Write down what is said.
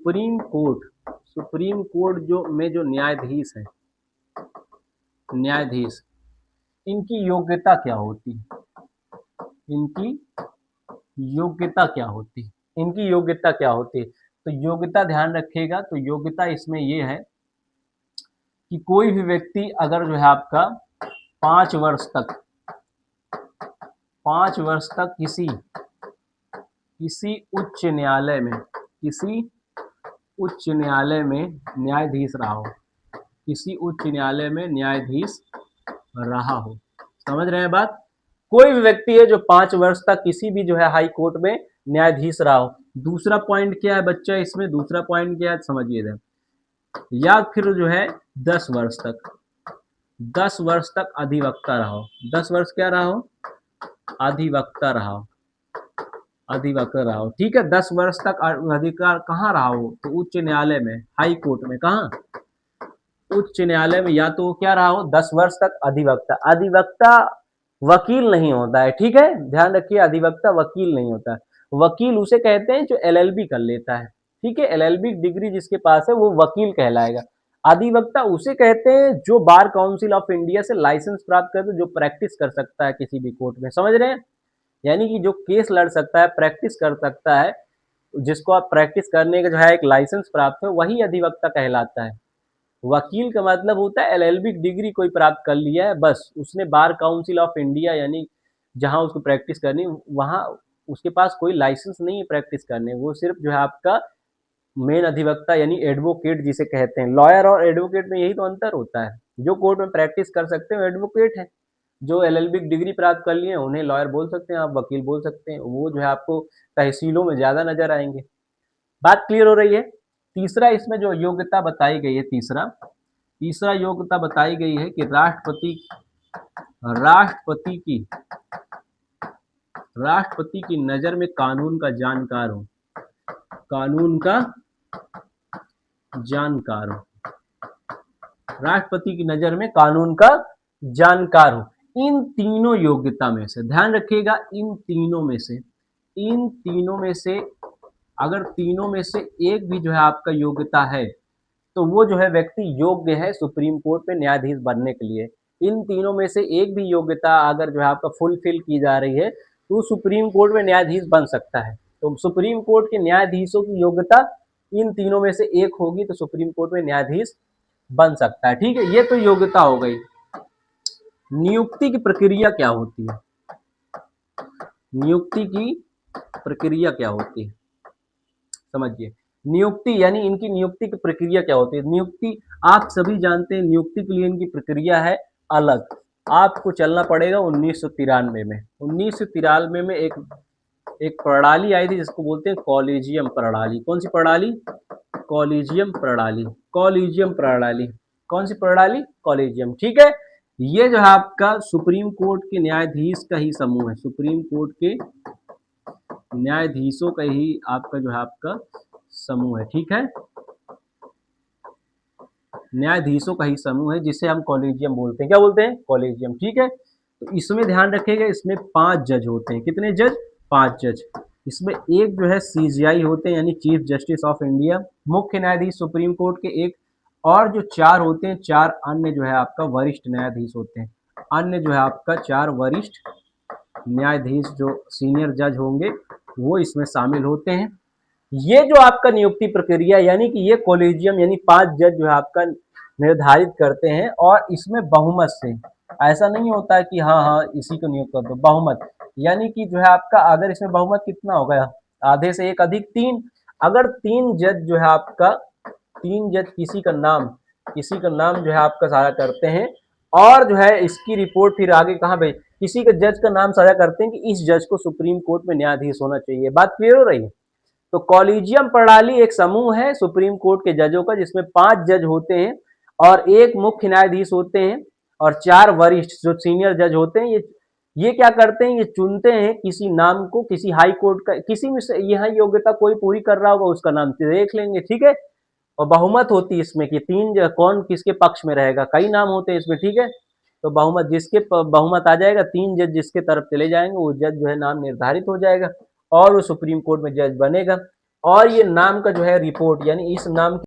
Supreme court जो में जो न्यायाधीश है, न्यायाधीश, इनकी योग्यता क्या होती है? इनकी योग्यता क्या होती है? इनकी योग्यता क्या होती है? तो योग्यता ध्यान रखिएगा, तो योग्यता इसमें ये है कि कोई भी व्यक्ति अगर जो है आपका 5 वर्ष तक किसी उच्च न्यायालय में, किसी उच्च न्यायालय में न्यायाधीश रहा हो, किसी उच्च न्यायालय में न्यायाधीश रहा हो, समझ रहे हैं बात? कोई भी व्यक्ति है जो 5 वर्ष तक किसी भी जो है हाई कोर्ट में न्यायाधीश रहा हो। दूसरा पॉइंट क्या है बच्चा इसमें? दूसरा पॉइंट क्या है समझिए, या फिर जो है 10 वर्ष तक, 10 वर्ष तक अधिवक्ता रहा हो। 10 वर्ष क्या रहा हो? अधिवक्ता रहा हो, अधिवक्ता रहा हो, ठीक है। 10 वर्ष तक अधिकार कहाँ रहा हो? तो उच्च न्यायालय में, हाई कोर्ट में। कहाँ? उच्च न्यायालय में। या तो क्या रहा हो? 10 वर्ष तक अधिवक्ता। अधिवक्ता वकील नहीं होता है, ठीक है, ध्यान रखिए, अधिवक्ता वकील नहीं होता है। वकील उसे कहते हैं जो एलएलबी कर लेता है, ठीक है, एलएलबी डिग्री जिसके पास है वो वकील कहलाएगा। अधिवक्ता उसे कहते हैं जो बार काउंसिल ऑफ इंडिया से लाइसेंस प्राप्त करके जो प्रैक्टिस कर सकता है किसी भी कोर्ट में, समझ रहे हैं? यानी कि जो केस लड़ सकता है, प्रैक्टिस कर सकता है, जिसको आप प्रैक्टिस करने का जो है एक लाइसेंस प्राप्त है, वही अधिवक्ता कहलाता है। वकील का मतलब होता है एलएलबी डिग्री कोई प्राप्त कर लिया है, बस उसने बार काउंसिल ऑफ इंडिया यानी जहां उसको प्रैक्टिस करनी, वहां उसके पास कोई लाइसेंस नहीं है प्रैक्टिस करने, वो सिर्फ जो है आपका मेन अधिवक्ता यानी एडवोकेट जिसे कहते हैं। लॉयर और एडवोकेट में यही तो अंतर होता है, जो कोर्ट में प्रैक्टिस कर सकते हैं एडवोकेट है, जो एलएलबी डिग्री प्राप्त कर लिए उन्हें लॉयर बोल सकते हैं, आप वकील बोल सकते हैं, वो जो है आपको तहसीलों में ज्यादा नजर आएंगे। बात क्लियर हो रही है? तीसरा इसमें जो योग्यता बताई गई है, तीसरा योग्यता बताई गई है कि राष्ट्रपति की नजर में कानून का जानकार हो, कानून का जानकार हो, राष्ट्रपति की नजर में कानून का जानकार हो। इन तीनों योग्यता में से ध्यान रखिएगा, इन तीनों में से अगर तीनों में से एक भी जो है आपका योग्यता है तो वो जो है व्यक्ति योग्य है सुप्रीम कोर्ट में न्यायाधीश बनने के लिए। इन तीनों में से एक भी योग्यता अगर जो है आपका फुलफिल की जा रही है तो सुप्रीम कोर्ट में न्यायाधीश बन सकता है। तो सुप्रीम कोर्ट के न्यायाधीशों की योग्यता इन तीनों में से एक होगी तो सुप्रीम कोर्ट में न्यायाधीश बन सकता है, ठीक है। ये तो योग्यता हो गई। नियुक्ति की प्रक्रिया क्या होती है? नियुक्ति की प्रक्रिया क्या होती है समझिए। नियुक्ति यानी इनकी नियुक्ति की प्रक्रिया क्या होती है? नियुक्ति आप सभी जानते हैं, नियुक्ति के लिए इनकी प्रक्रिया है अलग। आपको चलना पड़ेगा 1993 में। 1993 में एक प्रणाली आई थी जिसको बोलते हैं कॉलेजियम प्रणाली। कौन सी प्रणाली? कॉलेजियम प्रणाली। कॉलेजियम प्रणाली कौन सी प्रणाली? कॉलेजियम, ठीक है। ये जो है आपका सुप्रीम कोर्ट के न्यायाधीश का ही समूह है, सुप्रीम कोर्ट के न्यायाधीशों का ही आपका जो है आपका समूह है, ठीक है, न्यायाधीशों का ही समूह है जिसे हम कॉलेजियम बोलते हैं। क्या बोलते हैं? कॉलेजियम, ठीक है। तो इसमें ध्यान रखिएगा, इसमें 5 जज होते हैं। कितने जज? 5 जज। इसमें एक जो है सीजीआई होते हैं यानी चीफ जस्टिस ऑफ इंडिया, मुख्य न्यायाधीश सुप्रीम कोर्ट के एक, और जो 4 होते हैं 4 अन्य जो है आपका वरिष्ठ न्यायाधीश होते हैं। अन्य जो है आपका 4 वरिष्ठ न्यायाधीश जो सीनियर जज होंगे वो इसमें शामिल होते हैं। ये जो आपका नियुक्ति प्रक्रिया यानी कि ये कॉलेजियम यानी 5 जज जो है आपका निर्धारित करते हैं, और इसमें बहुमत से, ऐसा नहीं होता कि हाँ इसी को नियुक्त कर दो, बहुमत यानी कि जो है आपका अगर इसमें बहुमत कितना होगा, आधे से एक अधिक 3, अगर 3 जज जो है आपका 3 जज किसी का नाम जो है आपका साझा करते हैं, और जो है इसकी रिपोर्ट फिर आगे कहाँ भेज, किसी का जज का नाम साझा करते हैं कि इस जज को सुप्रीम कोर्ट में न्यायाधीश होना चाहिए। बात क्लियर हो रही है? तो कॉलेजियम प्रणाली एक समूह है सुप्रीम कोर्ट के जजों का जिसमें 5 जज होते हैं और एक मुख्य न्यायाधीश होते हैं और 4 वरिष्ठ जो सीनियर जज होते हैं। ये क्या करते हैं? ये चुनते हैं किसी नाम को, किसी हाई कोर्ट का, किसी में से यहाँ योग्यता कोई पूरी कर रहा होगा उसका नाम देख लेंगे, ठीक है। और बहुमत होती है इसमें कि 3 कौन किसके पक्ष में रहेगा, कई नाम होते हैं इसमें, ठीक है। तो बहुमत जिसके बहुमत आ जाएगा, 3 जज जिसके तरफ चले जाएंगे वो जज जो है नाम निर्धारित हो जाएगा और वो सुप्रीम कोर्ट में जज बनेगा। और ये नाम का जो है रिपोर्ट, यानी इस नाम